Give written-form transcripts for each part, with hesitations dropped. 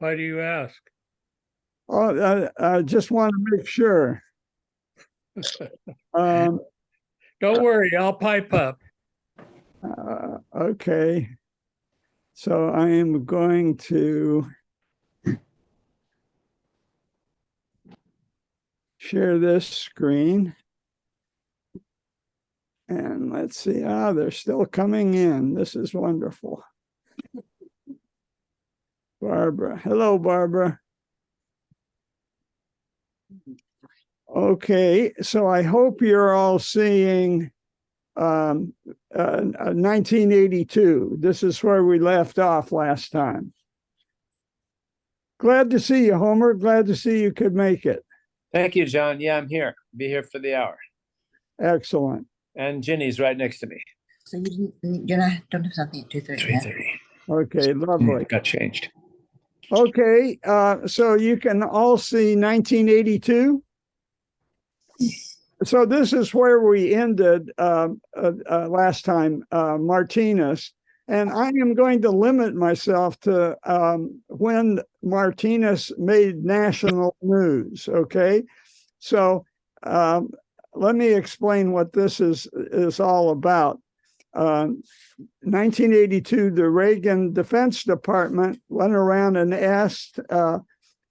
Why do you ask? Oh, I just want to make sure. Don't worry, I'll pipe up. Okay. So I am going to share this screen. And let's see. They're still coming in. This is wonderful. Barbara. Hello, Barbara. Okay, so I hope you're all seeing 1982. This is where we left off last time. Glad to see you, Homer. Glad to see you could make it. Thank you, John. Yeah, I'm here. Be here for the hour. Excellent. And Ginny's right next to me. So you don't have something at 2:30. 3:30. Okay, lovely. Got changed. Okay, so you can all see 1982. So this is where we ended last time, Martinez. And I am going to limit myself to when Martinez made national news, okay? So let me explain what this is all about. 1982, the Reagan Defense Department went around and asked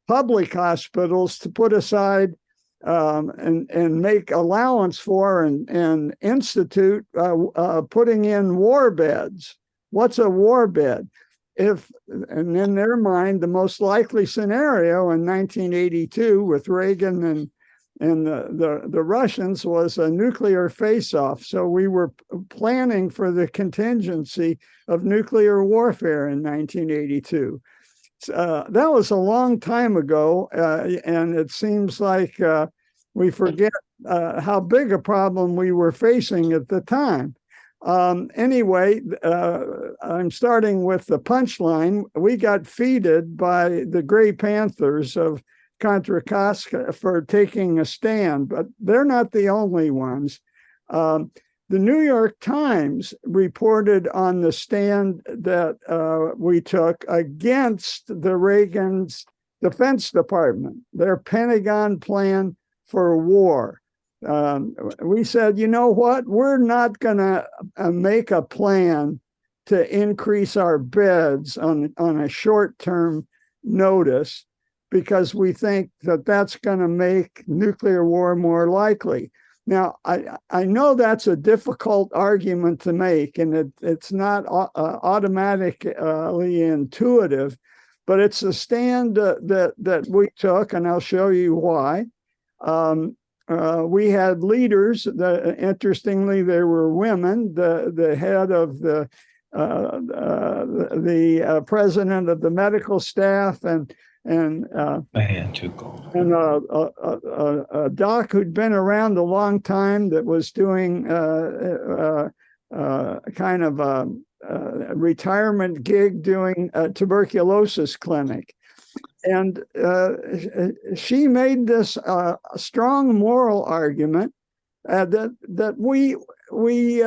public hospitals to put aside and make allowance for and institute putting in war beds. What's a war bed? And in their mind, the most likely scenario in 1982 with Reagan and the Russians was a nuclear face-off. So we were planning for the contingency of nuclear warfare in 1982. That was a long time ago, and it seems like we forget how big a problem we were facing at the time. Anyway, I'm starting with the punchline. We got feted by the Gray Panthers of controversies for taking a stand, but they're not the only ones. The New York Times reported on the stand that we took against the Reagan's Defense Department, their Pentagon plan for war. We said, you know what? We're not going to make a plan to increase our beds on a short-term notice because we think that that's going to make nuclear war more likely. Now, I know that's a difficult argument to make, and it's not automatically intuitive, but it's a stand that we took, and I'll show you why. We had leaders. Interestingly, there were women. The head of the president of the medical staff and a doc who'd been around a long time that was doing kind of a retirement gig doing a tuberculosis clinic. And she made this strong moral argument that we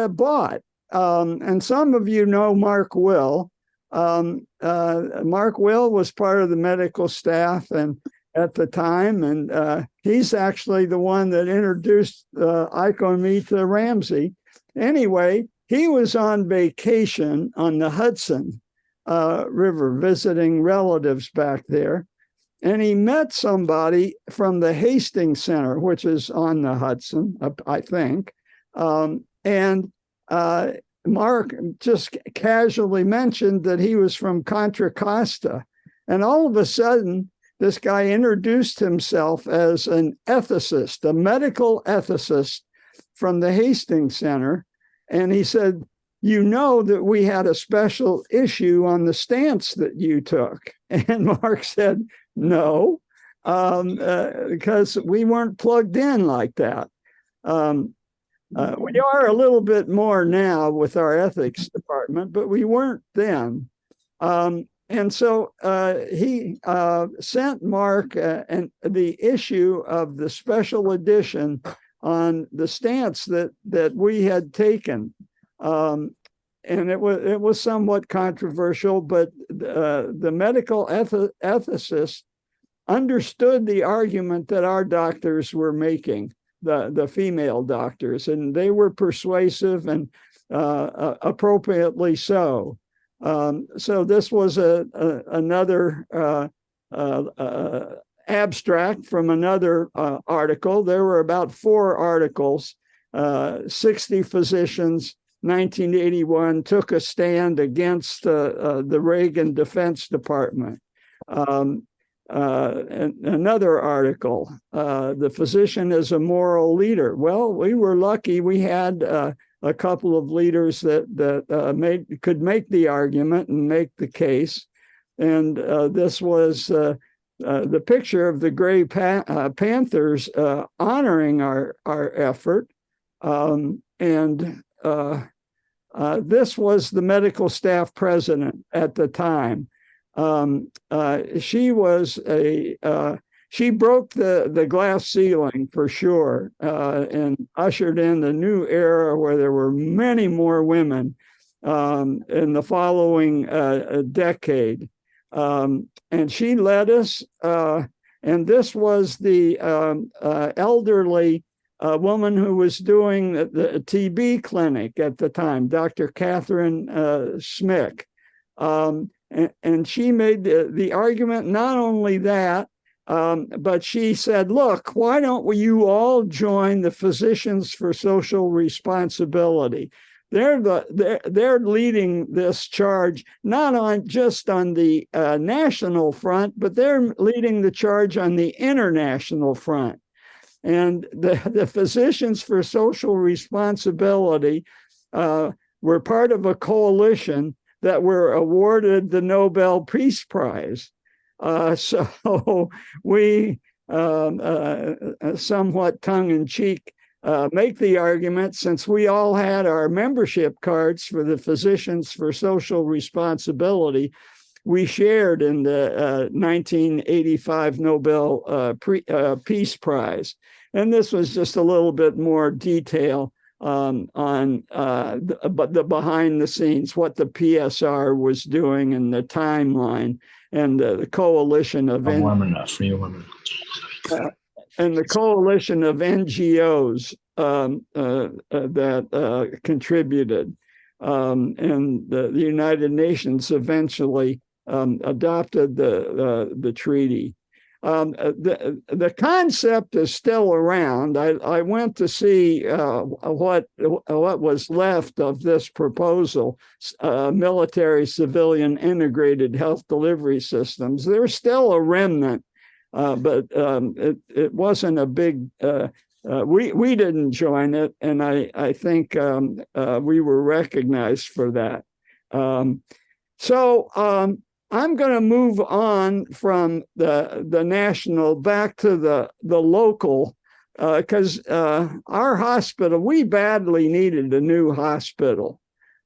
bought. And some of you know Mark Will. Mark Will was part of the medical staff and at the time, and he's actually the one that introduced Iko and me to Ramsey. Anyway, he was on vacation on the Hudson River visiting relatives back there, and he met somebody from the Hastings Center, which is on the Hudson, I think, and Mark just casually mentioned that he was from Contra Costa. And all of a sudden, this guy introduced himself as an ethicist, a medical ethicist from the Hastings Center. And he said, you know that we had a special issue on the stance that you took. And Mark said, no, because we weren't plugged in like that. We are a little bit more now with our ethics department, but we weren't then. And so he sent Mark and the issue of the special edition on the stance that we had taken. And it was somewhat controversial, but the medical ethicists understood the argument that our doctors were making, the female doctors, and they were persuasive and appropriately so. So this was another abstract from another article. There were about 4 articles. 60 physicians, 1981, took a stand against the Reagan Defense Department. And another article, the physician is a moral leader. Well, we were lucky. We had a couple of leaders that could make the argument and make the case. And this was the picture of the Gray Panthers honoring our effort. This was the medical staff president at the time. She broke the glass ceiling for sure, and ushered in the new era where there were many more women in the following decade. And she led us, and this was the elderly woman who was doing the TB clinic at the time, Dr. Catherine Smick. And she made the argument, not only that, but she said, look, why don't you all join the Physicians for Social Responsibility? They're leading this charge, not just on the national front, but they're leading the charge on the international front. And the Physicians for Social Responsibility were part of a coalition that were awarded the Nobel Peace Prize. So we, somewhat tongue-in-cheek, make the argument, since we all had our membership cards for the Physicians for Social Responsibility, we shared in the 1985 Nobel Peace Prize. And this was just a little bit more detail on the behind the scenes, what the PSR was doing and the timeline, and the coalition of warm enough for you. And the coalition of NGOs that contributed, and the United Nations eventually adopted the treaty. The concept is still around. I went to see what was left of this proposal, military civilian integrated health delivery systems. There's still a remnant, but it wasn't a big. We didn't join it, and I think we were recognized for that. I'm going to move on from the national back to the local, because our hospital, we badly needed a new hospital.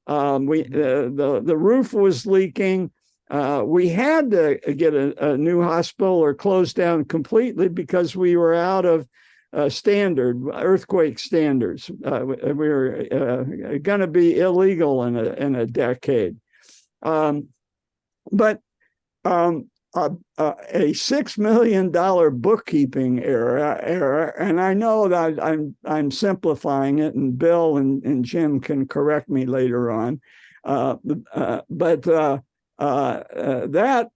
The roof was leaking. We had to get a new hospital or close down completely because we were out of earthquake standards. We were going to be illegal in a decade. But a $6 million bookkeeping error, and I know that I'm simplifying it, and Bill and Jim can correct me later on, but that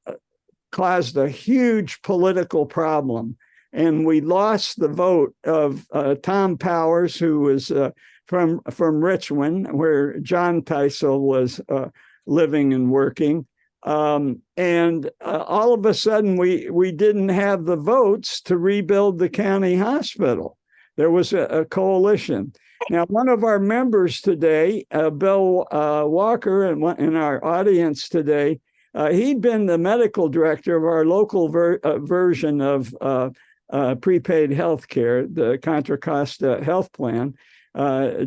caused a huge political problem, and we lost the vote of Tom Powers, who was from Richmond, where John Teisel was living and working. And all of a sudden, we didn't have the votes to rebuild the county hospital. There was a coalition. Now, one of our members today, Bill Walker, in our audience today, he'd been the medical director of our local version of prepaid health care, the Contra Costa Health Plan.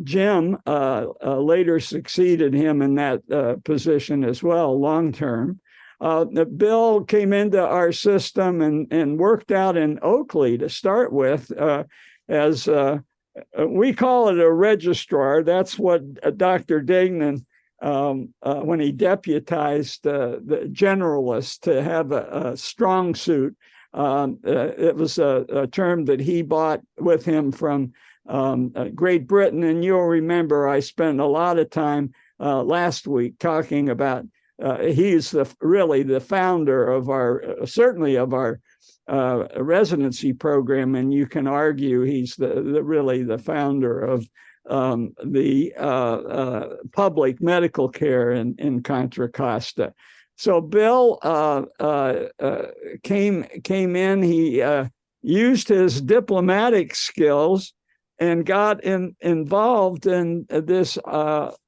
Jim later succeeded him in that position as well, long term. Bill came into our system and worked out in Oakley to start with as we call it a registrar. That's what Dr. Degnan when he deputized the generalists to have a strong suit. It was a term that he bought with him from Great Britain. And you'll remember I spent a lot of time last week talking about he's really the founder of certainly of our residency program, and you can argue he's really the founder of the public medical care in Contra Costa. So Bill came in. He used his diplomatic skills and got involved in this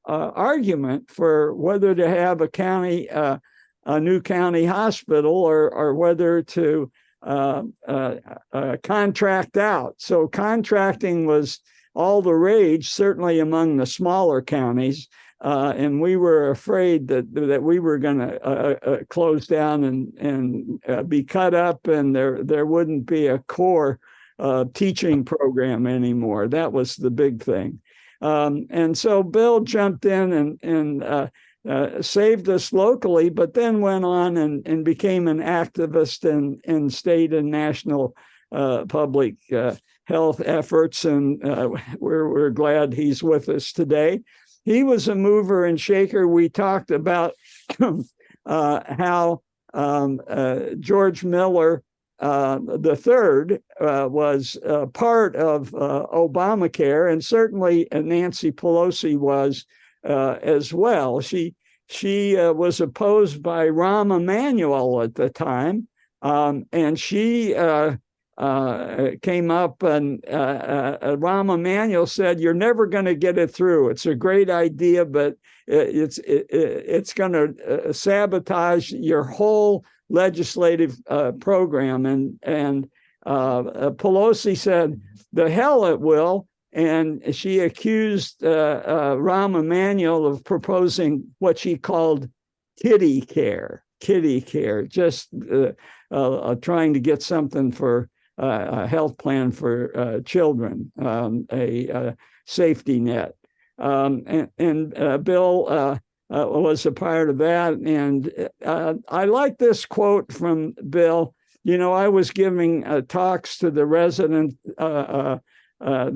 argument for whether to have a new county hospital or whether to contract out. So contracting was all the rage, certainly among the smaller counties. And we were afraid that we were going to close down and be cut up, and there wouldn't be a core teaching program anymore. That was the big thing. And so Bill jumped in and saved us locally, but then went on and became an activist in state and national public health efforts. And we're glad he's with us today. He was a mover and shaker. We talked about how George Miller III was part of Obamacare, and certainly Nancy Pelosi was as well. She was opposed by Rahm Emanuel at the time, and she came up, and Rahm Emanuel said, "You're never going to get it through. It's a great idea, but it's going to sabotage your whole legislative program." And Pelosi said, "The hell it will." And she accused Rahm Emanuel of proposing what she called kitty care, just trying to get something for a health plan for children, a safety net. And Bill was a part of that. And I like this quote from Bill. You know, I was giving talks to the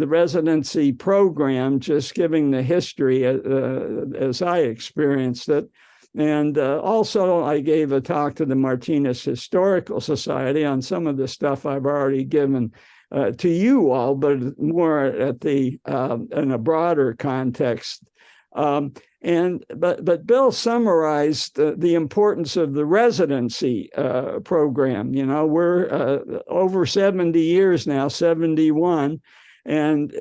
residency program, just giving the history as I experienced it. And also I gave a talk to the Martinez Historical Society on some of the stuff I've already given to you all, but more at in a broader context. But Bill summarized the importance of the residency program. You know, we're over 70 years now, 71. And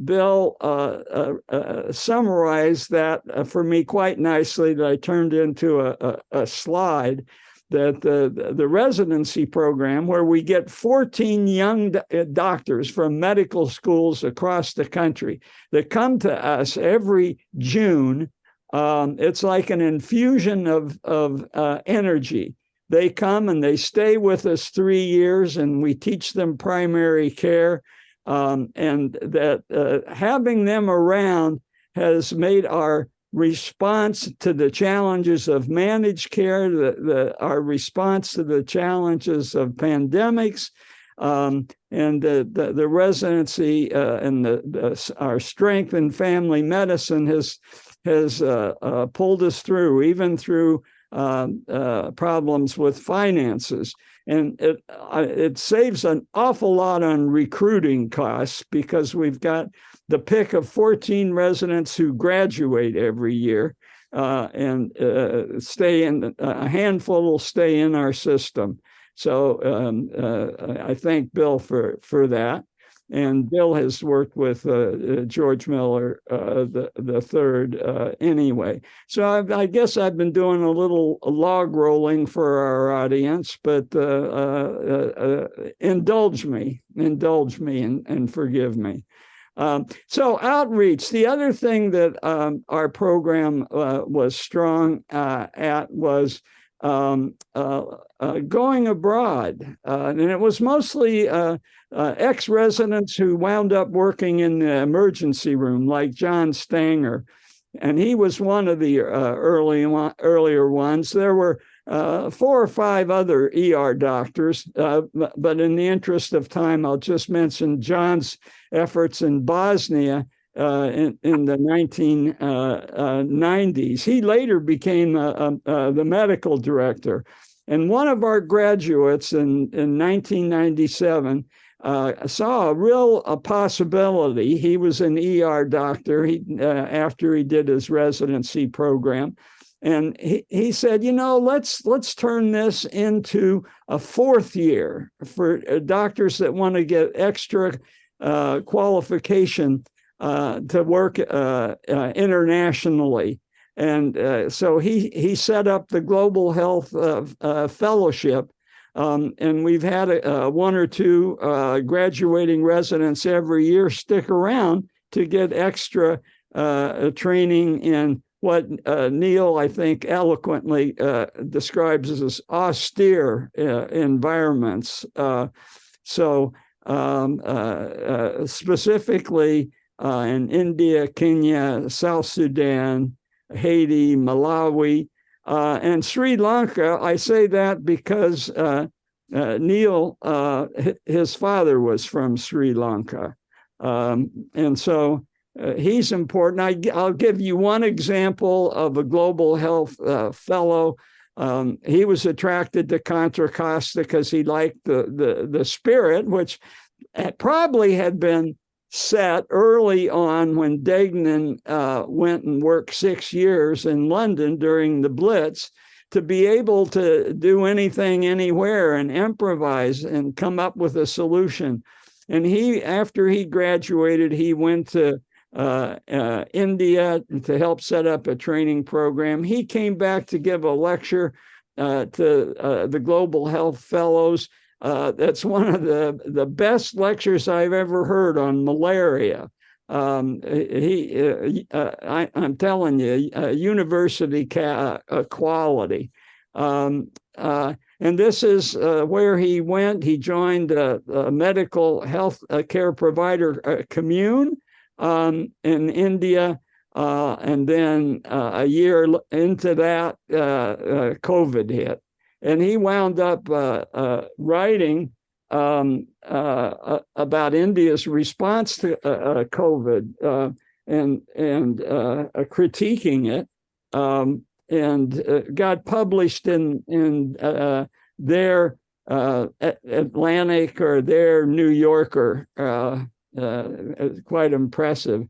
Bill summarized that for me quite nicely, that I turned into a slide, that the residency program, where we get 14 young doctors from medical schools across the country that come to us every June, it's like an infusion of energy. They come and they stay with us 3 years, and we teach them primary care. And that having them around has made our response to the challenges of managed care, our response to the challenges of pandemics, and the residency and our strength in family medicine has pulled us through, even through problems with finances. And it saves an awful lot on recruiting costs, because we've got the pick of 14 residents who graduate every year, and stay in. A handful will stay in our system. So I thank Bill for that. And Bill has worked with George Miller the third anyway. So I guess I've been doing a little log rolling for our audience, but indulge me and forgive me. So outreach, the other thing that our program was strong at was going abroad. And it was mostly ex-residents who wound up working in the emergency room, like John Stanger. and he was one of the earlier ones. There were 4 or 5 other ER doctors, but in the interest of time, I'll just mention John's efforts in Bosnia in the 1990s. He later became the medical director. And one of our graduates in 1997 saw a real possibility. He was an ER doctor after he did his residency program. And he said, let's turn this into a 4th year for doctors that want to get extra qualification to work internationally. And so he set up the Global Health Fellowship. And we've had 1 or 2 graduating residents every year stick around to get extra training in what Neil, I think, eloquently describes as austere environments. Specifically in India, Kenya, South Sudan, Haiti, Malawi, and Sri Lanka. I say that because Neil, his father was from Sri Lanka. And so he's important. I'll give you one example of a global health fellow. He was attracted to Contra Costa because he liked the spirit, which probably had been set early on when Degnan went and worked 6 years in London during the Blitz, to be able to do anything, anywhere, and improvise and come up with a solution. And after he graduated, he went to India to help set up a training program. He came back to give a lecture to the Global Health Fellows. That's one of the best lectures I've ever heard on malaria. I'm telling you, university quality. And this is where he went. He joined a medical health care provider commune in India. And then a year into that, COVID hit. And he wound up writing about India's response to COVID and critiquing it, and got published in their Atlantic or their New Yorker. Quite impressive.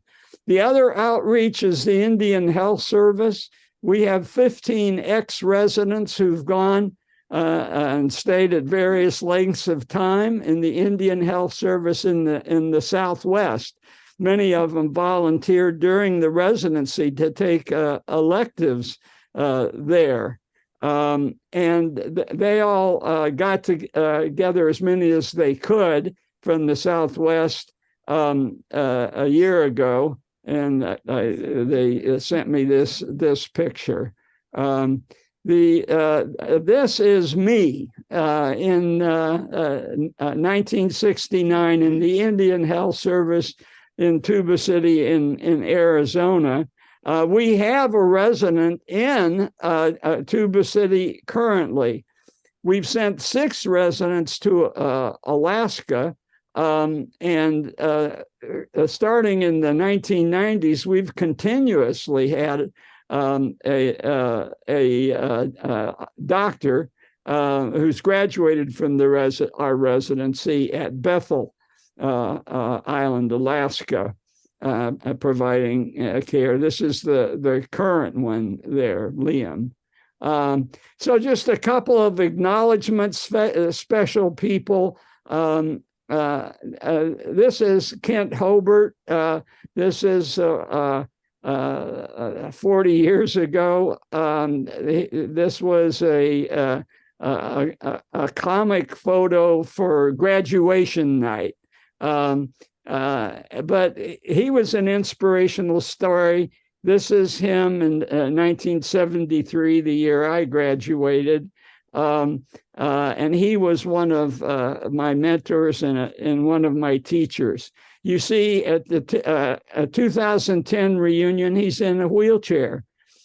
The other outreach is the Indian Health Service. We have 15 ex-residents who've gone and stayed at various lengths of time in the Indian Health Service in the Southwest. Many of them volunteered during the residency to take electives there. And they all got together as many as they could from the Southwest a year ago, and they sent me this picture. This is me in 1969 in the Indian Health Service in Tuba City in Arizona. We have a resident in Tuba City currently. We've sent 6 residents to Alaska, and starting in the 1990s, we've continuously had a doctor who's graduated from our residency at Bethel Island, Alaska, providing care. This is the current one there, Liam. So just a couple of acknowledgments, special people. This is Kent Hobart. This is 40 years ago. This was a comic photo for graduation night. But he was an inspirational story. This is him in 1973, the year I graduated. And he was one of my mentors and one of my teachers. You see at the 2010 reunion, he's in a wheelchair.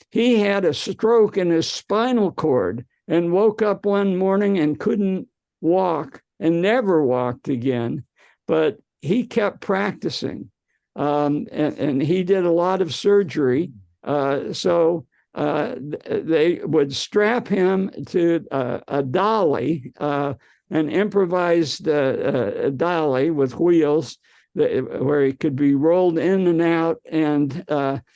He had a stroke in his spinal cord and woke up one morning and couldn't walk and never walked again. But he kept practicing, and he did a lot of surgery. So they would strap him to a dolly, an improvised dolly with wheels where he could be rolled in and out and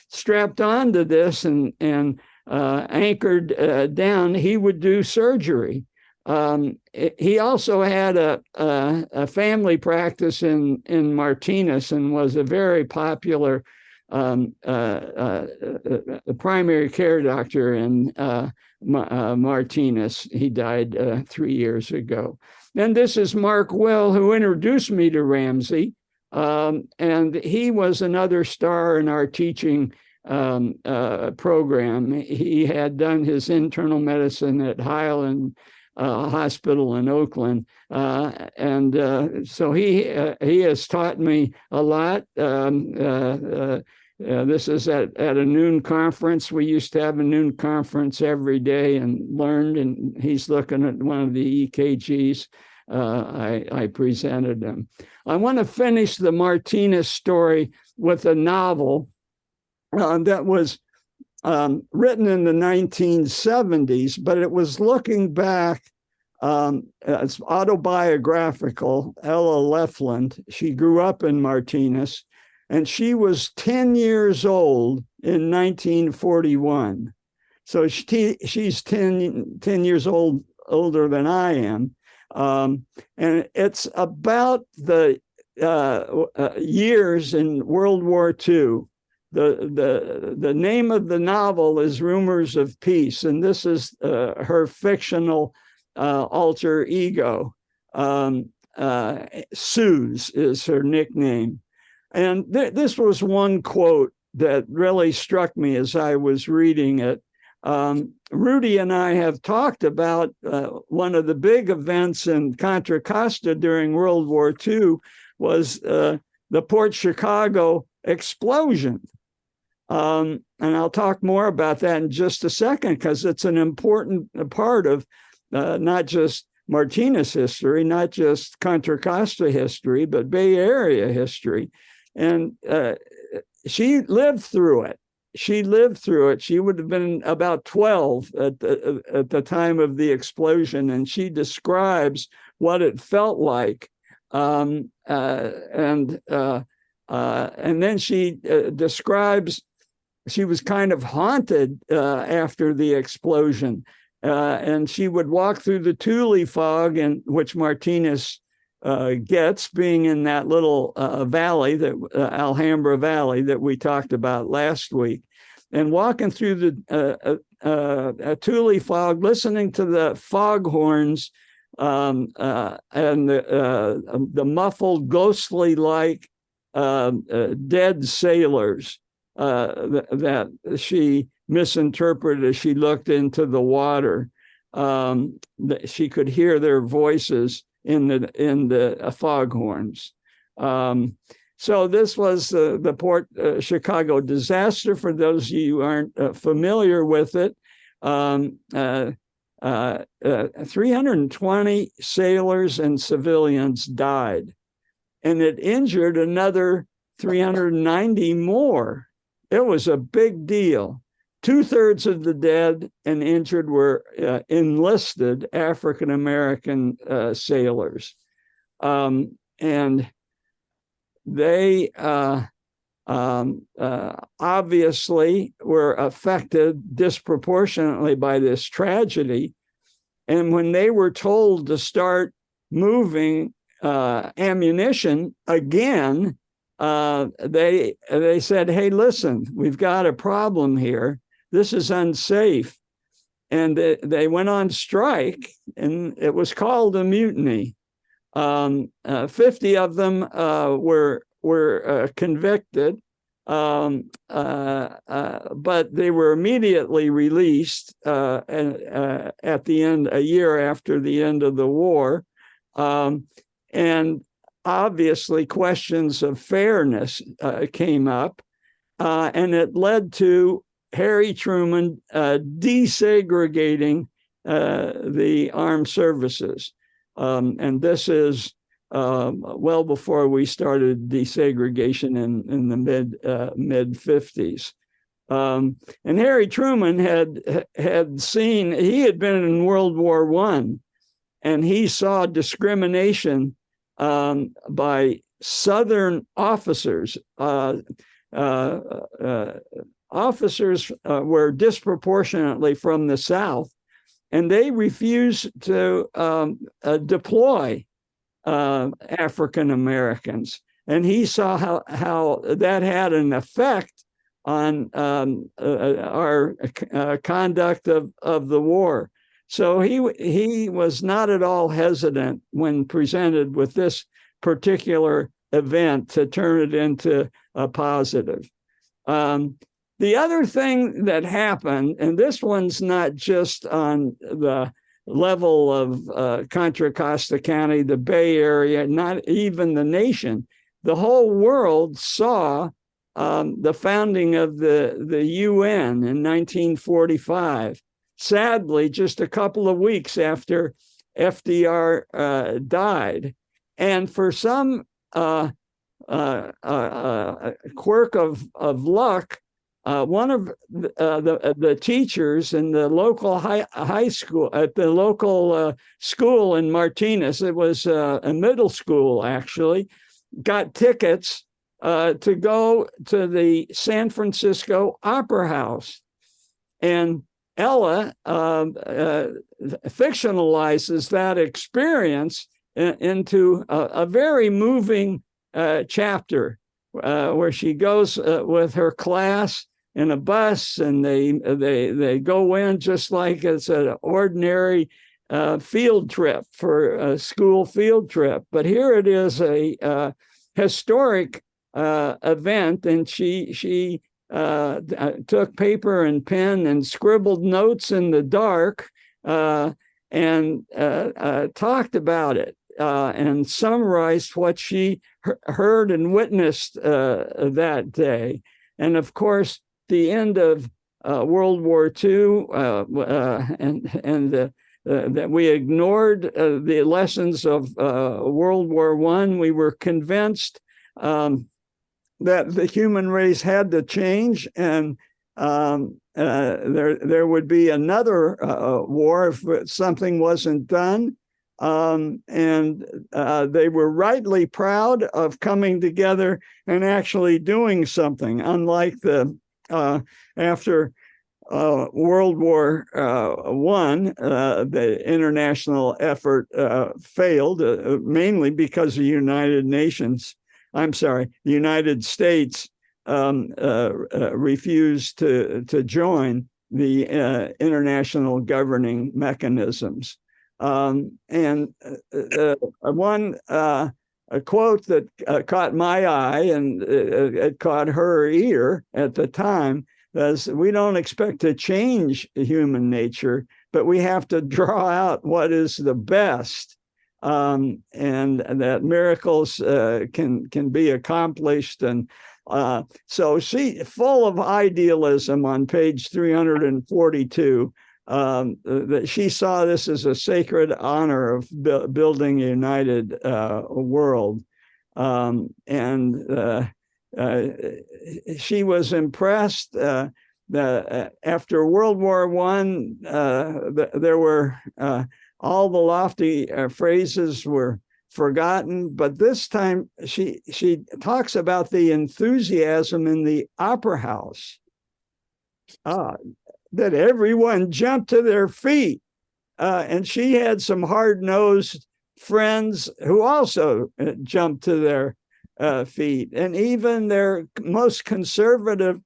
strapped onto this and anchored down. He would do surgery. He also had a family practice in Martinez and was a very popular primary care doctor in Martinez. He died 3 years ago. And this is Mark Will, who introduced me to Ramsey. And he was another star in our teaching program. He had done his internal medicine at Highland Hospital in Oakland. So he has taught me a lot. This is at a noon conference. We used to have a noon conference every day and learned, and he's looking at one of the EKGs. I presented him. I want to finish the Martinez story with a novel that was written in the 1970s, but it was looking back. It's autobiographical. Ella Lefland, she grew up in Martinez, and she was 10 years old in 1941. So she's 10 years older than I am. And it's about the years in World War II. The name of the novel is Rumors of Peace, and this is her fictional alter ego. Suze is her nickname. And this was one quote that really struck me as I was reading it. Rudy and I have talked about one of the big events in Contra Costa during World War II was the Port Chicago explosion. And I'll talk more about that in just a second, because it's an important part of not just Martinez history, not just Contra Costa history, but Bay Area history. And she lived through it. She lived through it. She would have been about 12 at the time of the explosion, and she describes what it felt like. And then she describes she was kind of haunted after the explosion, and she would walk through the Thule fog, in which Martinez gets, being in that little valley, that Alhambra Valley that we talked about last week, and walking through the Thule fog, listening to the foghorns and the muffled, ghostly-like dead sailors that she misinterpreted as she looked into the water. She could hear their voices in the foghorns. So this was the Port Chicago disaster. For those of you who aren't familiar with it, 320 sailors and civilians died, and it injured another 390 more. It was a big deal. 2/3 of the dead and injured were enlisted African-American sailors. And they obviously were affected disproportionately by this tragedy. And when they were told to start moving ammunition again, they said, hey, listen, we've got a problem here. This is unsafe. And they went on strike, and it was called a mutiny. 50 of them were convicted, but they were immediately released at the end, a year after the end of the war. And obviously questions of fairness came up, and it led to Harry Truman desegregating the armed services. And this is well before we started desegregation in the mid 50s. And Harry Truman had seen, he had been in World War I, and he saw discrimination by Southern officers. Officers were disproportionately from the South, and they refused to deploy African Americans. And he saw how that had an effect on our conduct of the war. So he was not at all hesitant when presented with this particular event to turn it into a positive. The other thing that happened, and this one's not just on the level of Contra Costa County, the Bay Area, not even the nation, the whole world saw the founding of the UN in 1945. Sadly, just a couple of weeks after FDR died. And for some quirk of luck, one of the teachers in the local high school, at the local school in Martinez, it was a middle school actually, got tickets to go to the San Francisco Opera House. And Ella fictionalizes that experience into a very moving chapter where she goes with her class in a bus, and they go in just like it's an ordinary field trip for a school field trip. But here it is a historic event, and she took paper and pen and scribbled notes in the dark and talked about it and summarized what she heard and witnessed that day. And of course, the end of World War II and that we ignored the lessons of World War I. We were convinced that the human race had to change, and there would be another war if something wasn't done. And they were rightly proud of coming together and actually doing something, unlike the after World War I, the international effort failed, mainly because the the United States refused to join the international governing mechanisms. And one a quote that caught my eye, and it caught her ear at the time, was, "We don't expect to change human nature, but we have to draw out what is the best, and that miracles can be accomplished." And so she, full of idealism, on page 342, that she saw this as a sacred honor of building a united world. And she was impressed that after World War I, there were all the lofty phrases were forgotten, but this time she talks about the enthusiasm in the opera house. That everyone jumped to their feet. And she had some hard-nosed friends who also jumped to their feet. And even their most conservative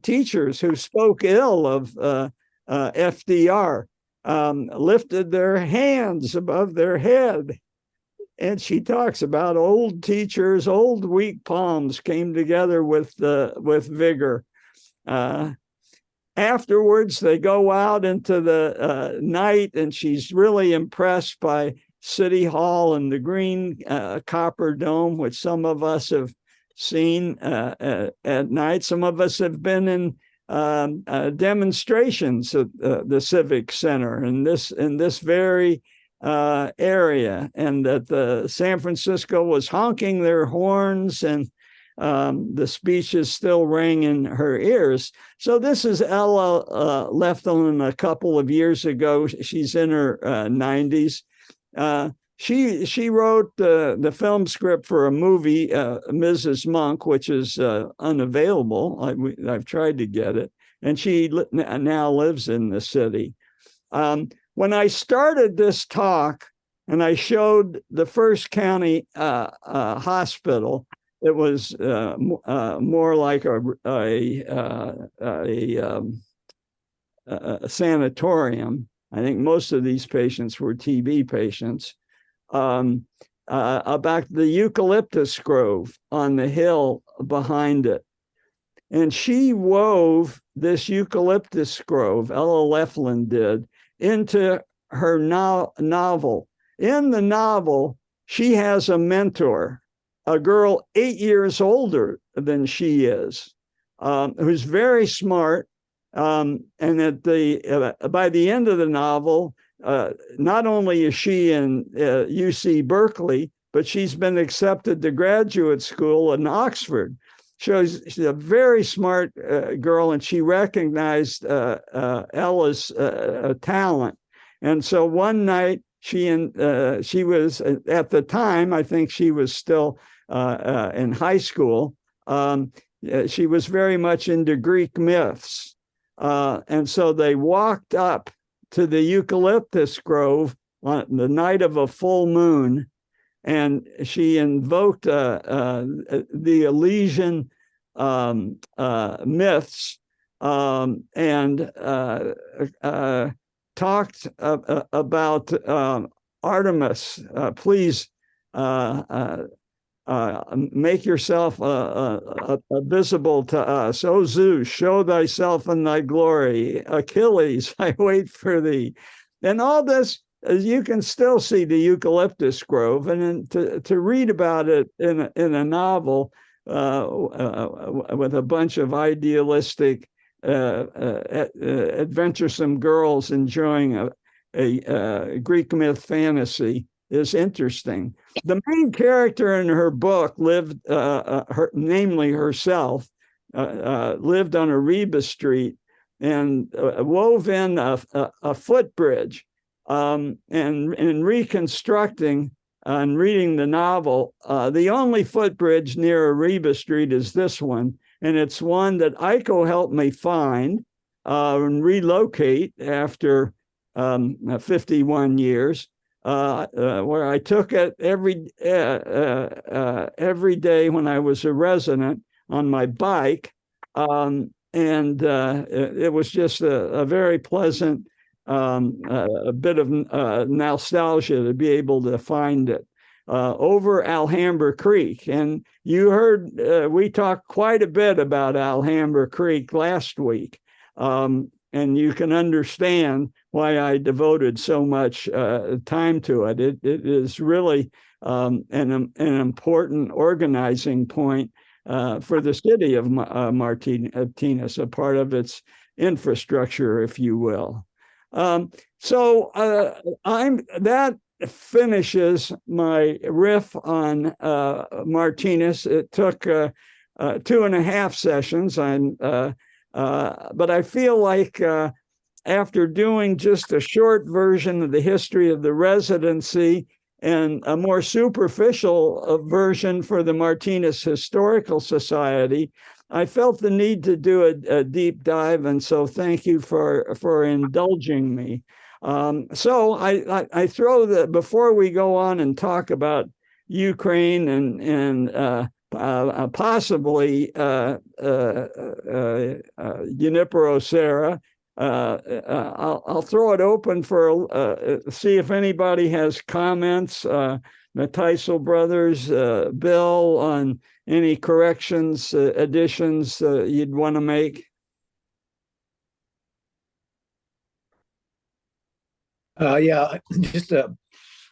teachers who spoke ill of FDR lifted their hands above their head. And she talks about old teachers, old weak palms came together with vigor. Afterwards, they go out into the night, and she's really impressed by City Hall and the green copper dome, which some of us have seen at night. Some of us have been in demonstrations at the Civic Center in this very area, and that the San Francisco was honking their horns, and the speeches still rang in her ears. So this is Ella Leftelin a couple of years ago. She's in her 90s. She wrote the film script for a movie, Mrs. Monk, which is unavailable. I've tried to get it, and she now lives in the city. When I started this talk and I showed the first county hospital, it was more like a sanatorium. I think most of these patients were TB patients. About the eucalyptus grove on the hill behind it. And she wove this eucalyptus grove, Ella Leftelin did, into her novel. In the novel, she has a mentor, a girl 8 years older than she is, who's very smart. And at by the end of the novel, not only is she in UC Berkeley, but she's been accepted to graduate school in Oxford. She's a very smart girl, and she recognized Ella's talent. And so one night, she was, at the time, I think she was still in high school. She was very much into Greek myths. And so they walked up to the eucalyptus grove on the night of a full moon, and she invoked the Elysian myths and talked about Artemis. Please make yourself visible to us. O Zeus, show thyself in thy glory. Achilles, I wait for thee. And all this, as you can still see the eucalyptus grove, and then to read about it in a novel with a bunch of idealistic, adventuresome girls enjoying a Greek myth fantasy is interesting. The main character in her book lived, namely herself, lived on Ariba Street and wove in a footbridge. And in reconstructing and reading the novel, the only footbridge near Ariba Street is this one, and it's one that Aiko helped me find and relocate after 51 years. Where I took it every day when I was a resident on my bike. And it was just a very pleasant a bit of nostalgia to be able to find it over Alhambra Creek. And you heard, we talked quite a bit about Alhambra Creek last week. And you can understand why I devoted so much time to it. It is really an important organizing point for the city of Martinez, a part of its infrastructure, if you will. That finishes my riff on Martinez. It took 2.5 sessions, but I feel like after doing just a short version of the history of the residency and a more superficial version for the Martinez Historical Society, I felt the need to do a deep dive, and so thank you for indulging me. So I throw before we go on and talk about Ukraine and possibly Junipero Serra, I'll throw it open for see if anybody has comments. The Teisel brothers, Bill, on any corrections, additions you'd want to make. Yeah, just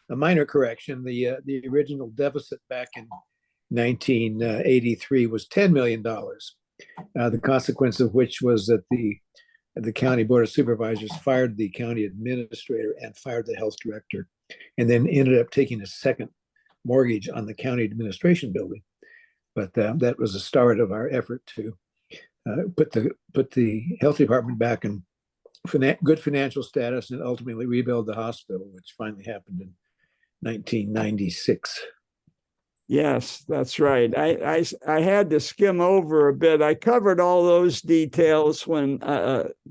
a minor correction. The original deficit back in 1983 was $10 million. The consequence of which was that the county board of supervisors fired the county administrator and fired the health director, and then ended up taking a second mortgage on the county administration building. But that was the start of our effort to put the health department back in good financial status and ultimately rebuild the hospital, which finally happened in 1996. Yes, that's right. I had to skim over a bit. I covered all those details when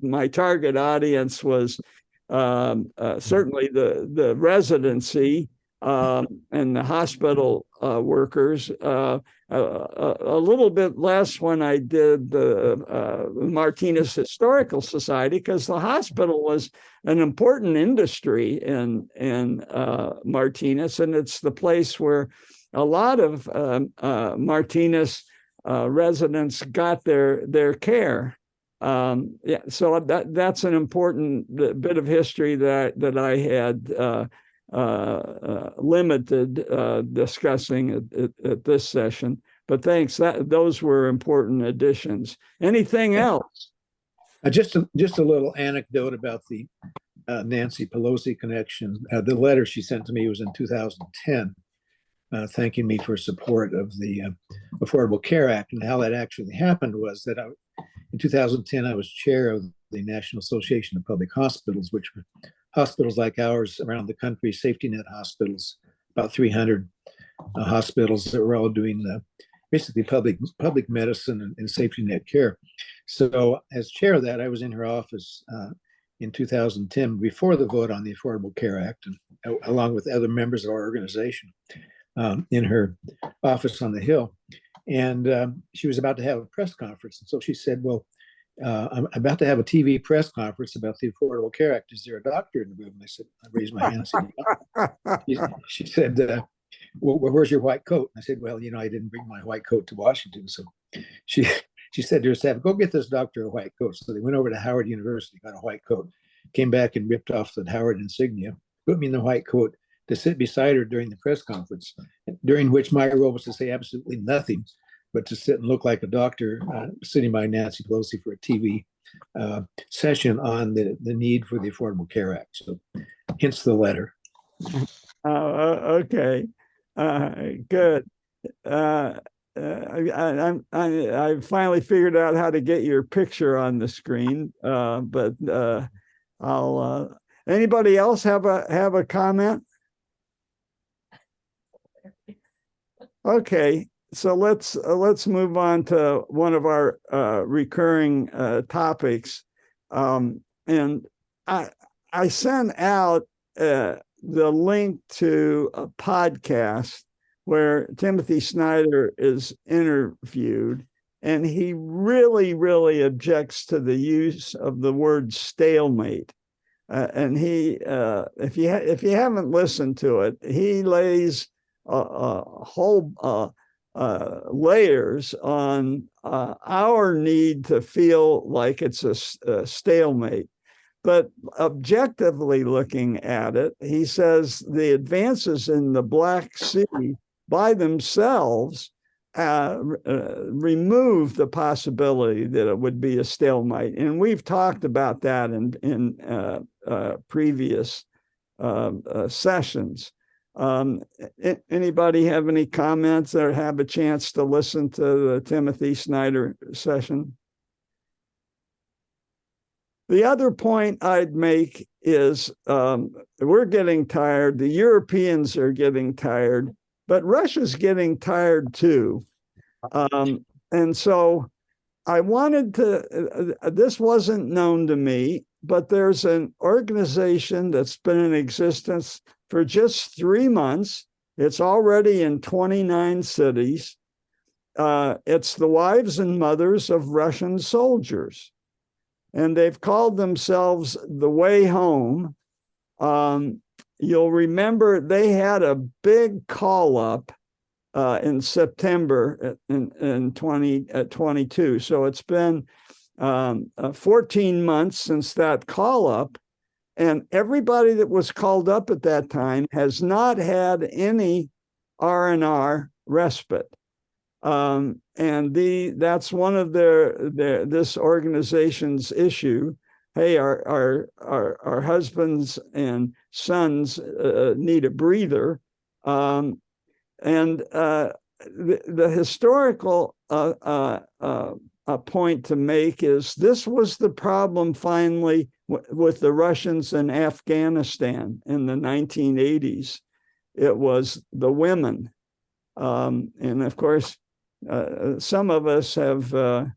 my target audience was certainly the residency and the hospital workers. A little bit less when I did the Martinez Historical Society, because the hospital was an important industry in Martinez, and it's the place where a lot of Martinez residents got their care. Yeah, so that's an important bit of history that I had limited discussing at this session. But thanks, those were important additions. Anything else? Just a little anecdote about the Nancy Pelosi connection. The letter she sent to me was in 2010. Thanking me for support of the Affordable Care Act. And how that actually happened was that in 2010, I was chair of the National Association of Public Hospitals, which were hospitals like ours around the country, safety net hospitals, about 300 hospitals that were all doing basically public medicine and safety net care. So as chair of that, I was in her office in 2010 before the vote on the Affordable Care Act, and along with other members of our organization. In her office on the Hill, and she was about to have a press conference. And so she said, well, I'm about to have a TV press conference about the Affordable Care Act. Is there a doctor in the room? I said, I raised my hand and said, she said, well, where's your white coat? And I said, well, I didn't bring my white coat to Washington. So she said to her staff, go get this doctor a white coat. So they went over to Howard University, got a white coat, came back and ripped off the Howard insignia, put me in the white coat to sit beside her during the press conference, during which my role was to say absolutely nothing, but to sit and look like a doctor sitting by Nancy Pelosi for a TV session on the need for the Affordable Care Act. So hence the letter. Okay, good. I finally figured out how to get your picture on the screen, but I'll. Anybody else have a comment? Okay, so let's move on to one of our recurring topics, and I sent out the link to a podcast where Timothy Snyder is interviewed, and he really objects to the use of the word stalemate. And he, if you haven't listened to it, he lays whole layers on our need to feel like it's a stalemate. But objectively looking at it, he says the advances in the Black Sea by themselves remove the possibility that it would be a stalemate. And we've talked about that in previous sessions. Anybody have any comments or have a chance to listen to the Timothy Snyder session? The other point I'd make is we're getting tired. The Europeans are getting tired, but Russia's getting tired too. And so I wanted to, this wasn't known to me, but there's an organization that's been in existence for just 3 months. It's already in 29 cities. It's the wives and mothers of Russian soldiers. And they've called themselves The Way Home. You'll remember they had a big call up in September in 2022. So it's been 14 months since that call up. And everybody that was called up at that time has not had any R&R respite. And that's one of this organization's issue. Hey, our husbands and sons need a breather. And the historical point to make is this was the problem finally with the Russians in Afghanistan in the 1980s. It was the women. And of course, some of us have read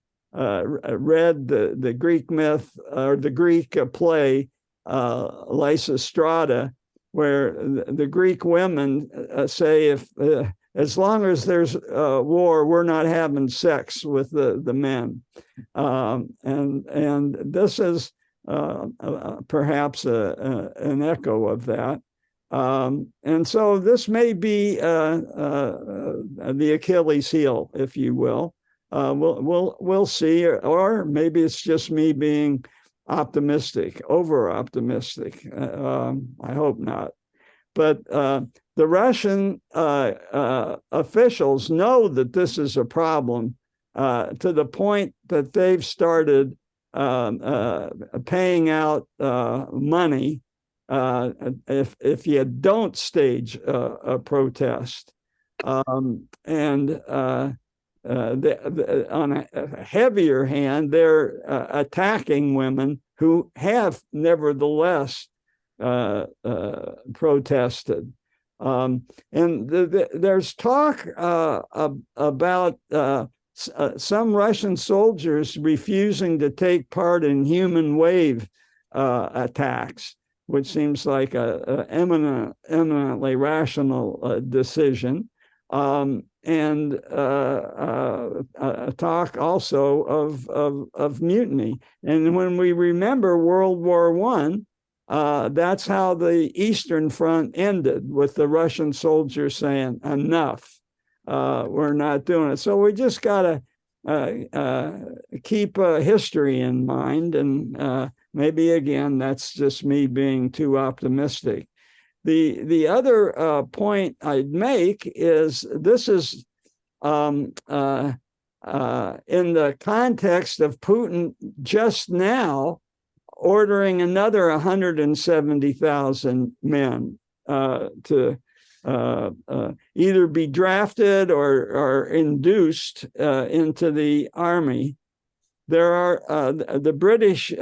the Greek myth or the Greek play Lysistrata, where the Greek women say, if as long as there's war, we're not having sex with the men, and this is perhaps an echo of that. And so this may be the Achilles heel, if you will. We'll see, or maybe it's just me being optimistic, over optimistic. I hope not. But the Russian officials know that this is a problem to the point that they've started paying out money if you don't stage a protest. And on a heavier hand, they're attacking women who have nevertheless protested. And there's talk about some Russian soldiers refusing to take part in human wave attacks, which seems like a eminently rational decision. And talk also of mutiny. And when we remember World War I, that's how the Eastern Front ended, with the Russian soldiers saying, enough, we're not doing it. So we just got to keep history in mind. And maybe, again, that's just me being too optimistic. The other point I'd make is this is in the context of Putin just now ordering another 170,000 men to either be drafted or induced into the army. There are the British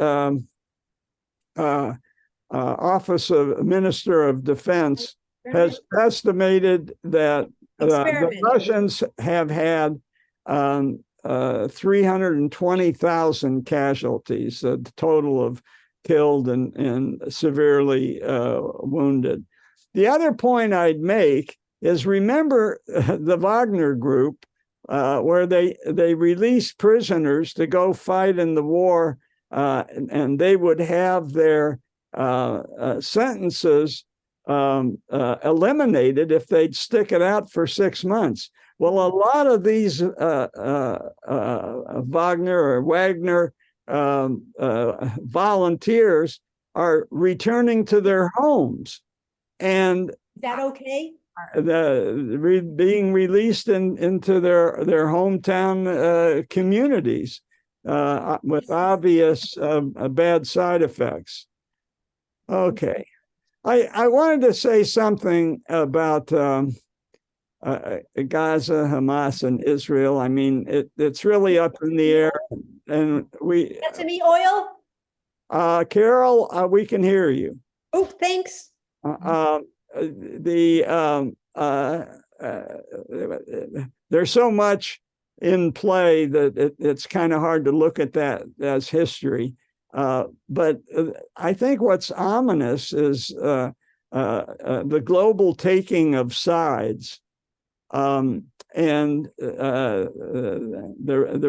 Office of Minister of Defense has estimated that the Russians have had 320,000 casualties, a total of killed and severely wounded. The other point I'd make is, remember the Wagner Group, where they released prisoners to go fight in the war, and they would have their sentences eliminated if they'd stick it out for 6 months. Well, a lot of these Wagner volunteers are returning to their homes, and Is that okay? being released into their hometown communities with obvious bad side effects. Okay. I wanted to say something about Gaza, Hamas, and Israel. I mean, it's really up in the air, and we. Sesame oil? Carol, we can hear you. Oh, thanks. There's so much in play that it's kind of hard to look at that as history. But I think what's ominous is the global taking of sides. And the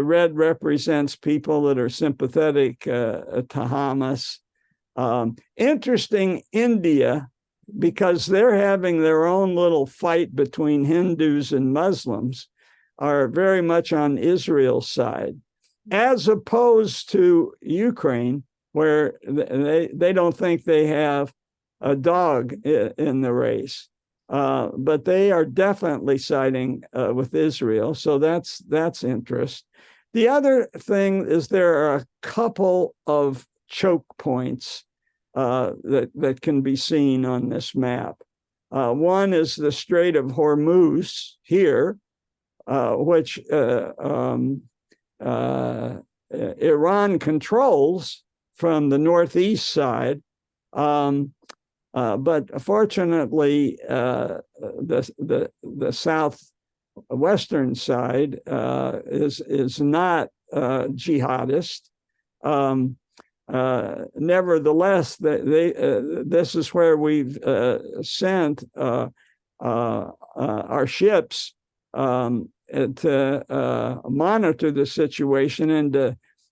red represents people that are sympathetic to Hamas. Interesting, India, because they're having their own little fight between Hindus and Muslims, are very much on Israel's side, as opposed to Ukraine, where they don't think they have a dog in the race. But they are definitely siding with Israel. So that's interest. The other thing is there are a couple of choke points that can be seen on this map. One is the Strait of Hormuz here, which Iran controls from the northeast side. But fortunately, the southwestern side is not jihadist. Nevertheless, this is where we've sent our ships to monitor the situation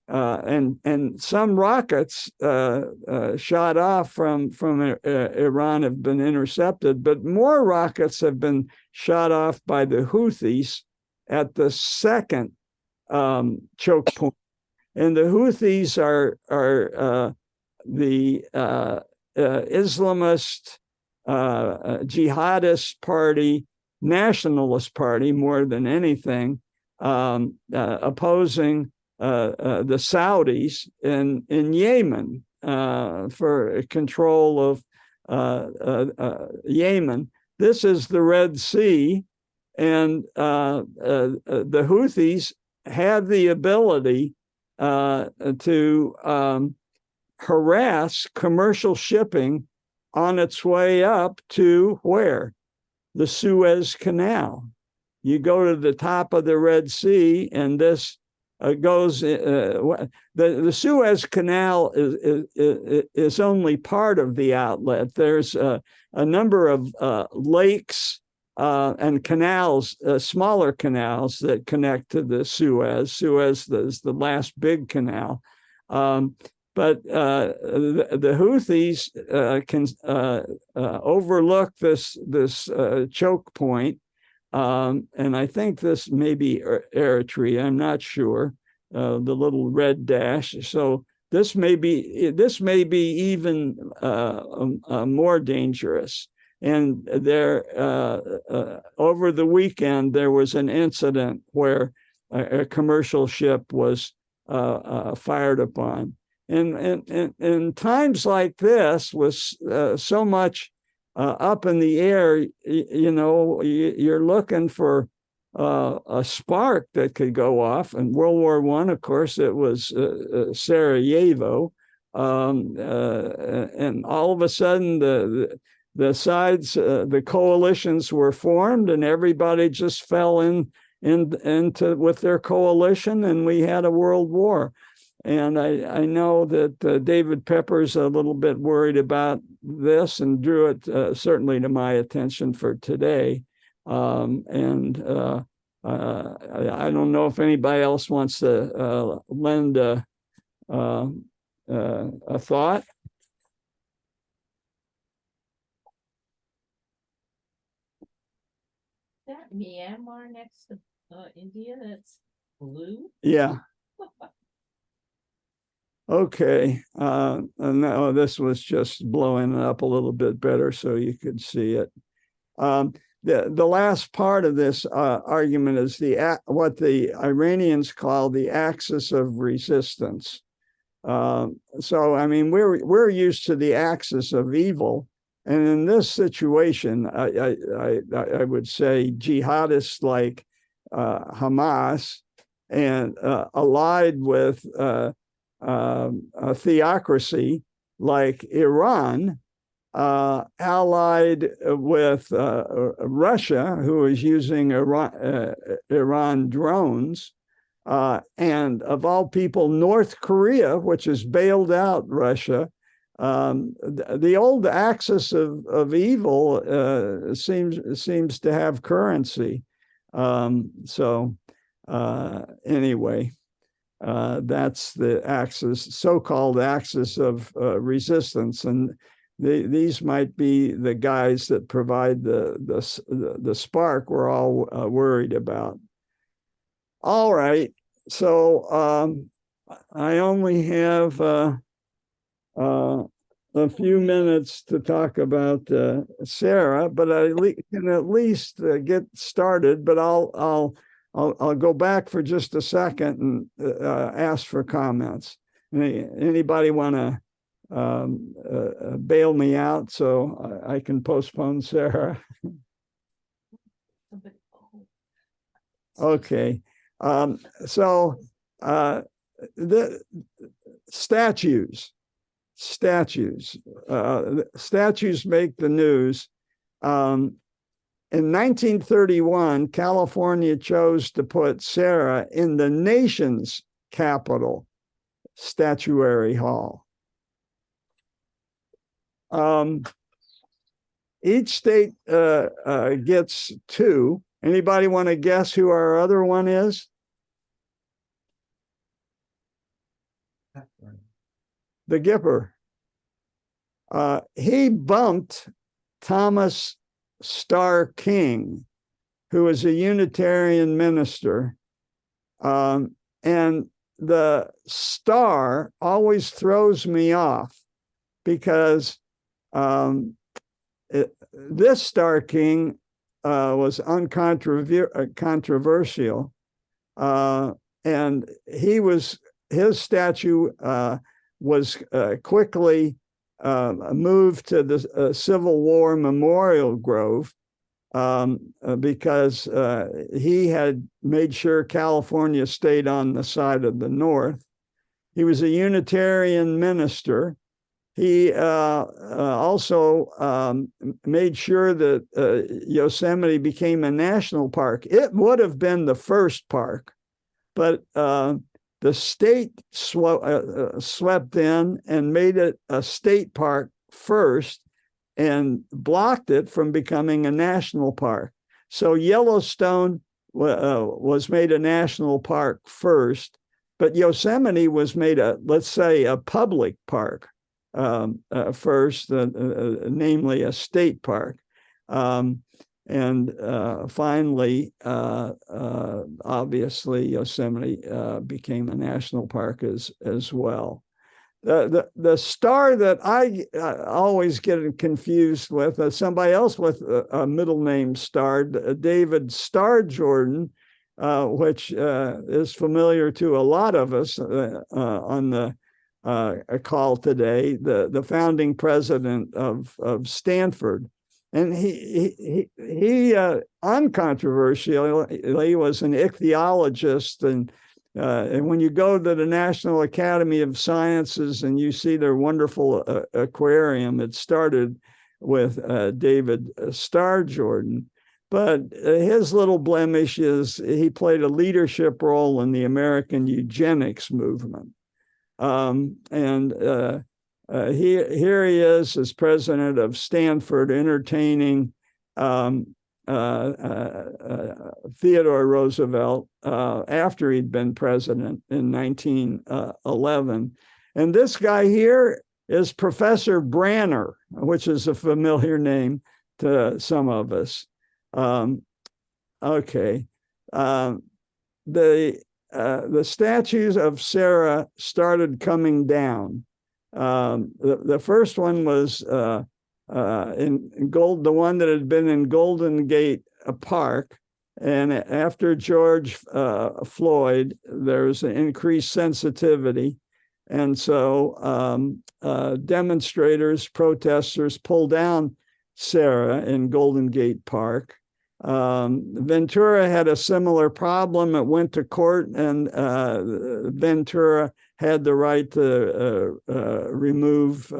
and some rockets shot off from Iran have been intercepted, but more rockets have been shot off by the Houthis at the second choke point. And the Houthis are the Islamist jihadist party, nationalist party more than anything, opposing the Saudis in Yemen for control of Yemen. This is the Red Sea, and the Houthis have the ability to harass commercial shipping on its way up to where? The Suez Canal. You go to the top of the Red Sea, and this goes. The Suez Canal is only part of the outlet. There's a number of lakes and canals, smaller canals that connect to the Suez. Suez is the last big canal. But the Houthis can overlook this choke point. And I think this may be Eritrea, I'm not sure, the little red dash. So this may be even more dangerous. And there, over the weekend, there was an incident where a commercial ship was fired upon. And in times like this, with so much up in the air, you're looking for a spark that could go off. In World War I, of course, it was Sarajevo. And all of a sudden, the sides, the coalitions were formed, and everybody just fell into with their coalition, and we had a world war. And I know that David Pepper's a little bit worried about this and drew it certainly to my attention for today. I don't know if anybody else wants to lend a thought. That Myanmar next to India, that's blue? Yeah. Okay. No, this was just blowing it up a little bit better so you could see it. The last part of this argument is what the Iranians call the axis of resistance. So, I mean, we're used to the axis of evil. And in this situation, I would say jihadists like Hamas and allied with a theocracy like Iran, allied with Russia, who is using Iran drones, and of all people, North Korea, which has bailed out Russia. The old axis of evil seems to have currency. Anyway, that's the axis, so-called axis of resistance, and these might be the guys that provide the spark we're all worried about. All right, so I only have a few minutes to talk about Sarah, but I can at least get started. But I'll go back for just a second and ask for comments. Anybody want to bail me out so I can postpone Sarah? Okay. So the statues make the news. In 1931, California chose to put Serra in the nation's capital, Statuary Hall. Each state gets two. Anybody want to guess who our other one is? The Gipper. He bumped Thomas Starr King, who was a Unitarian minister. And the star always throws me off because this Starr King was uncontroversial. And his statue was quickly moved to the Civil War Memorial Grove because he had made sure California stayed on the side of the North. He was a Unitarian minister. He also made sure that Yosemite became a national park. It would have been the first park, but the state swept in and made it a state park first and blocked it from becoming a national park. So Yellowstone was made a national park first, but Yosemite was made let's say, a public park first, namely a state park. And finally, obviously, Yosemite became a national park as well. The star that I always get confused with, somebody else with a middle name Starr, David Starr Jordan, which is familiar to a lot of us on the call today, the founding president of Stanford. And he uncontroversially was an ichthyologist. And when you go to the National Academy of Sciences and you see their wonderful aquarium, it started with David Starr Jordan. But his little blemish is he played a leadership role in the American eugenics movement. Here he is as president of Stanford, entertaining Theodore Roosevelt after he'd been president in 1911. And this guy here is Professor Branner, which is a familiar name to some of us. Okay. The statues of Serra started coming down. The first one was in gold, the one that had been in Golden Gate Park. And after George Floyd, there was an increased sensitivity. And so demonstrators, protesters pulled down Serra in Golden Gate Park. Ventura had a similar problem. It went to court, and Ventura had the right to remove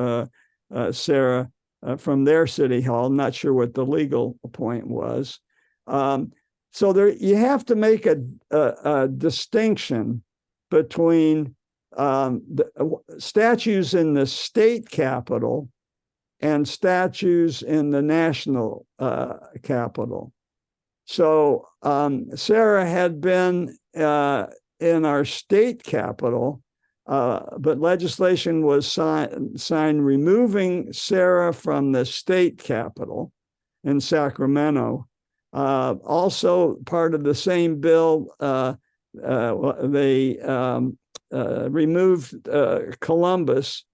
Serra from their city hall. I'm not sure what the legal point was. So there, you have to make a distinction between the statues in the state capitol and statues in the national capital. So Serra had been in our state capital, but legislation was signed removing Serra from the state capital in Sacramento. Also, part of the same bill, they removed Columbus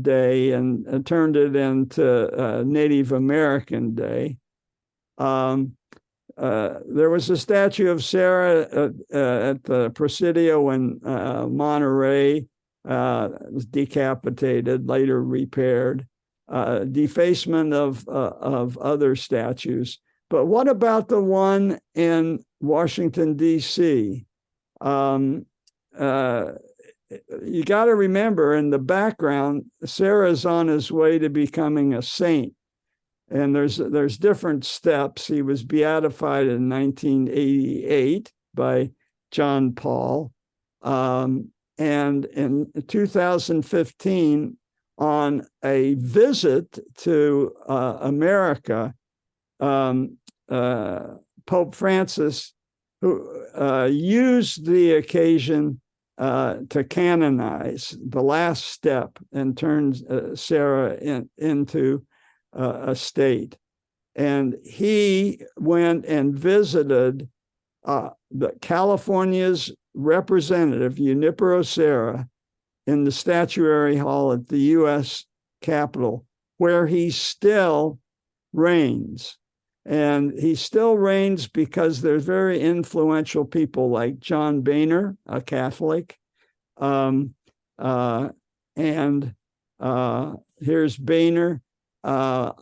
Day and turned it into Native American Day. There was a statue of Sarah at the Presidio in Monterey. Was decapitated, later repaired. Defacement of other statues. But what about the one in Washington, D.C.? You got to remember, in the background, Sarah's on his way to becoming a saint. And there's different steps. He was beatified in 1988 by John Paul. And in 2015, on a visit to America, Pope Francis, who used the occasion to canonize the last step and turns Sarah into a state. And he went and visited the California's representative, Junipero Serra, in the Statuary Hall at the U.S. Capitol, where he still reigns. And he still reigns because there's very influential people like John Boehner, a Catholic. And here's Boehner. And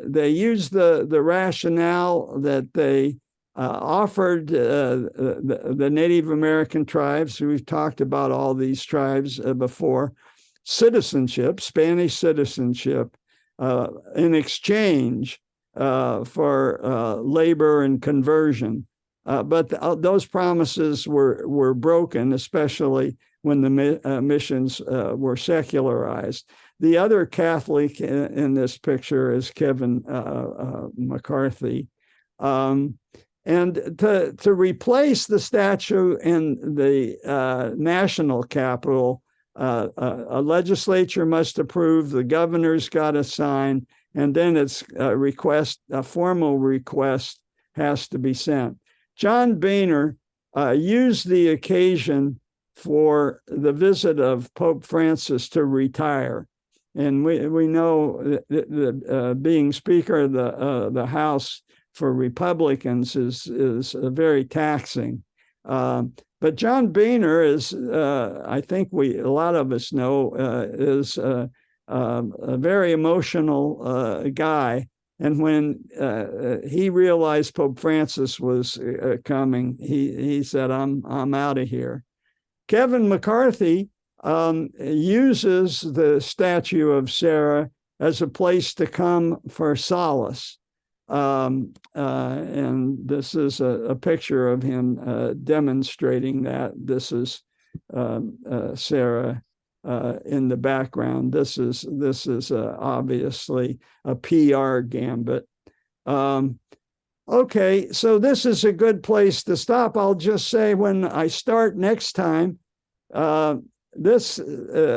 they use the rationale that they offered the Native American tribes. We've talked about all these tribes before. Citizenship, Spanish citizenship, in exchange for labor and conversion. But those promises were broken, especially when the missions were secularized. The other Catholic in this picture is Kevin McCarthy. And to replace the statue in the national capital, a legislature must approve, the governor's got to sign, and then a formal request has to be sent. John Boehner used the occasion for the visit of Pope Francis to retire. And we know that being Speaker of the House for Republicans is very taxing. But John Boehner is, I think a lot of us know, is a very emotional guy. And when he realized Pope Francis was coming, he said, I'm out of here. Kevin McCarthy uses the statue of Sarah as a place to come for solace. And this is a picture of him demonstrating that. This is Sarah in the background. This is obviously a PR gambit. Okay, so this is a good place to stop. I'll just say when I start next time, this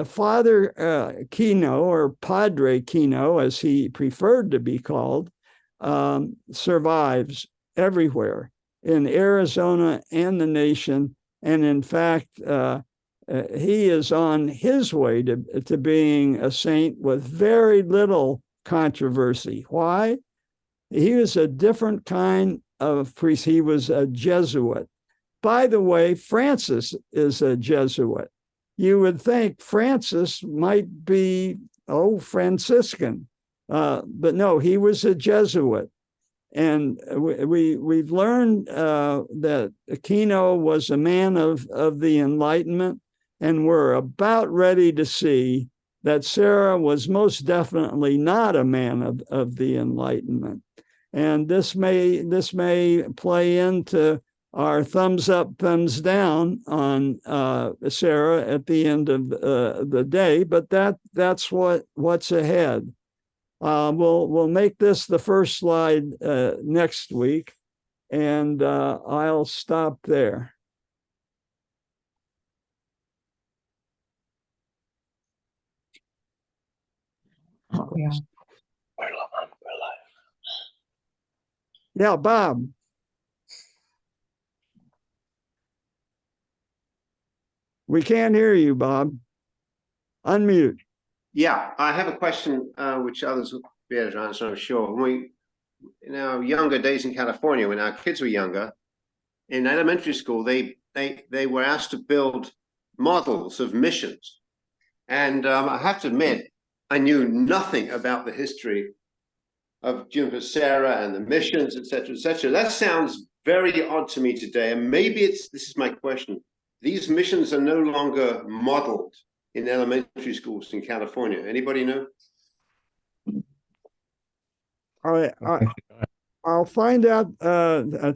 Father Kino, or Padre Kino, as he preferred to be called, survives everywhere in Arizona and the nation. And in fact, he is on his way to being a saint with very little controversy. Why? He was a different kind of priest. He was a Jesuit. By the way, Francis is a Jesuit. You would think Francis might be, Franciscan. But no, he was a Jesuit. And we've learned that Aquino was a man of the Enlightenment, and we're about ready to see that Serra was most definitely not a man of the Enlightenment. And this may play into our thumbs up, thumbs down on Serra at the end of the day, but that's what's ahead. We'll make this the first slide next week, and I'll stop there. Yeah. Yeah, Bob. We can't hear you, Bob. Unmute. Yeah, I have a question which others will be able to answer, I'm sure. When we, in our younger days in California, when our kids were younger, in elementary school, they were asked to build models of missions. And I have to admit, I knew nothing about the history of Junipero Serra and the missions, et cetera, et cetera. That sounds very odd to me today. And maybe this is my question. These missions are no longer modeled in elementary schools in California. Anybody know? All right. I'll find out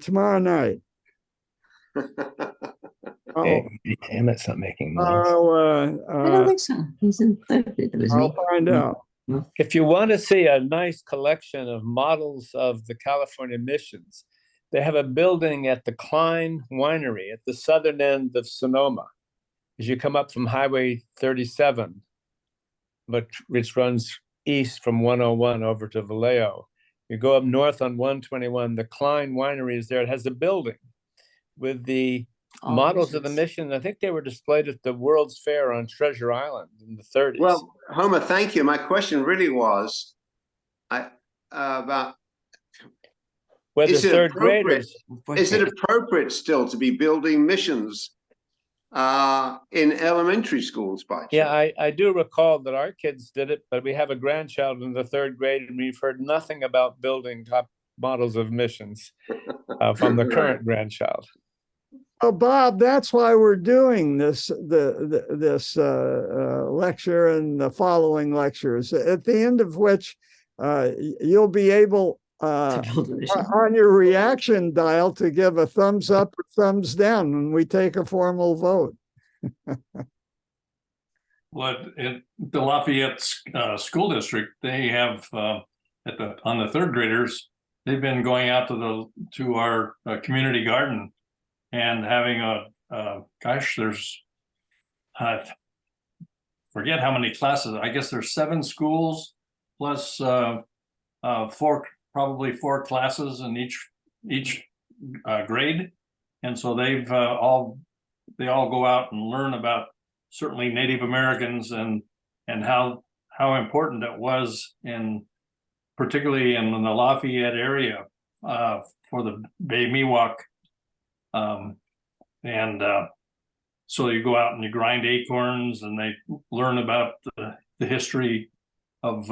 tomorrow night. Damn, it's not making noise. I don't think so. He's in third grade, isn't I'll he? find out. If you want to see a nice collection of models of the California missions, they have a building at the Klein Winery at the southern end of Sonoma. As you come up from Highway 37, which runs east from 101 over to Vallejo, you go up north on 121, the Klein Winery is there. It has a building with the All models of the missions. mission. I think they were displayed at the World's Fair on Treasure Island in the 30s. Well, Homer, thank you. My question really was about whether is it third appropriate? graders, Is it appropriate still to be building missions in elementary schools by chance? yeah, I do recall that our kids did it, but we have a grandchild in the third grade, and we've heard nothing about building top models of missions from the current grandchild. Oh, Bob, that's why we're doing this lecture and the following lectures, at the end of which you'll be able To build a mission. on your reaction dial to give a thumbs up or thumbs down when we take a formal vote. Well, at the Lafayette School District, they have on the third graders, they've been going out to our community garden and having there's forget how many classes. I guess there's 7 schools plus probably 4 classes in each grade, and so they all go out and learn about certainly Native Americans and how important it was particularly in the Lafayette area for the Bay Miwok, so you go out and you grind acorns and they learn about the history of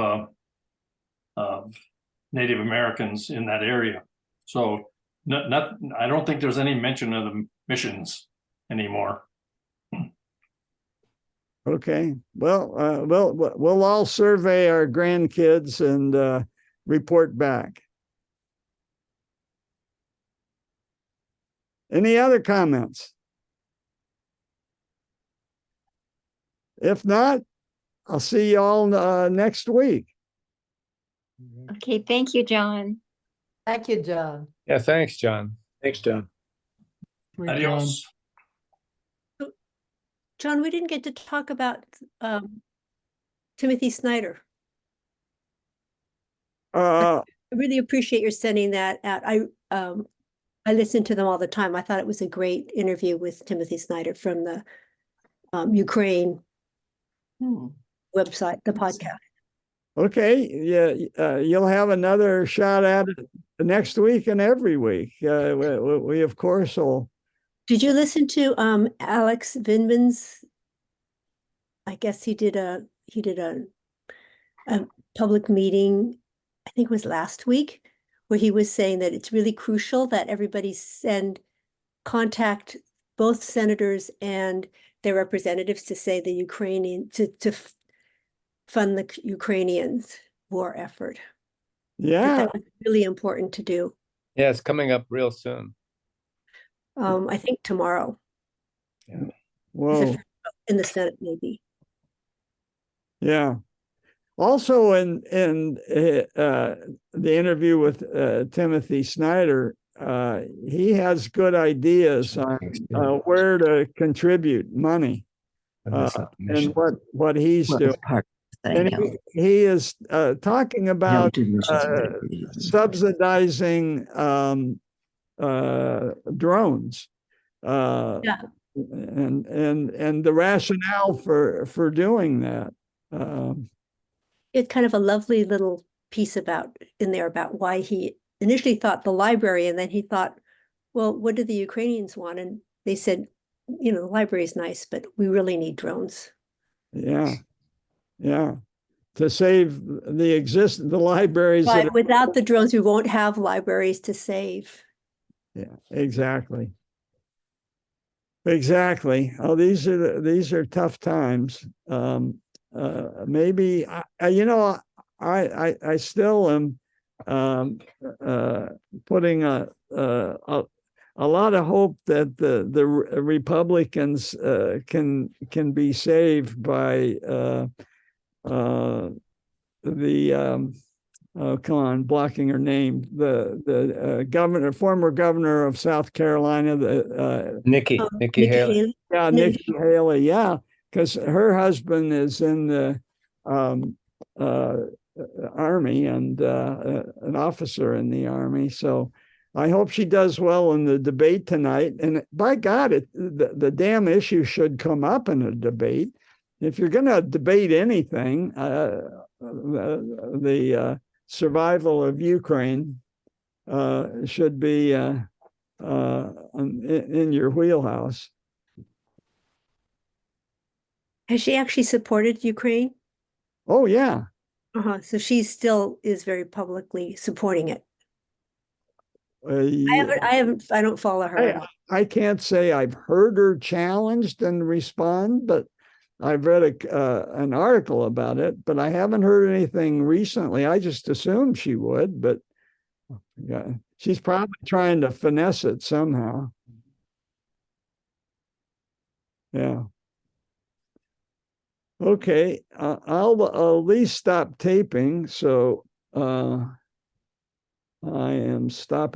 Native Americans in that area. So I don't think there's any mention of the missions anymore. Okay, well, we'll all survey our grandkids and report back. Any other comments? If not, I'll see you all next week. Okay, thank you, John. Thank you, John. Yeah, thanks, John. Thanks, John. Adios. John, we didn't get to talk about Timothy Snyder. I really appreciate your sending that out. I listen to them all the time. I thought it was a great interview with Timothy Snyder from the Ukraine website, the podcast. Okay, yeah, you'll have another shot at it next week and every week. We of course will. Did you listen to Alex Vindman's? I guess he did a public meeting, I think it was last week, where he was saying that it's really crucial that everybody contact both senators and their representatives to say the Ukrainian to fund the Ukrainians' war effort. Yeah, That was really important to do. Yeah, it's coming up real soon. I think tomorrow. Yeah. well, In the Senate, maybe. yeah. Also, in the interview with Timothy Snyder, he has good ideas on where to contribute money and what he's Well, doing. it's part of the And thing, he is talking yeah. about Do missions in third grade. subsidizing drones. Yeah. and the rationale for doing that. It's kind of a lovely little piece in there about why he initially thought the library, and then he thought, well, what do the Ukrainians want? And they said, the library is nice, but we really need drones. Yeah. To save the libraries. But without the drones, we won't have libraries to save. Yeah, exactly. Oh, these are tough times. Maybe I still am putting a lot of hope that the Republicans can be saved by come on, blocking her name, the former governor of South Carolina, Nikki Haley. Yeah, Nikki Haley. Yeah, because her husband is in the Army and an officer in the Army. So I hope she does well in the debate tonight. And by God, the damn issue should come up in a debate. If you're going to debate anything, the survival of Ukraine should be in your wheelhouse. Has she actually supported Ukraine? Oh, yeah. So she still is very publicly supporting it. Yeah. I don't follow her. I can't say I've heard her challenged and respond, but I've read an article about it, but I haven't heard anything recently. I just assumed she would, but yeah, she's probably trying to finesse it somehow. Yeah. Okay, I'll at least stop taping. So I am stopping.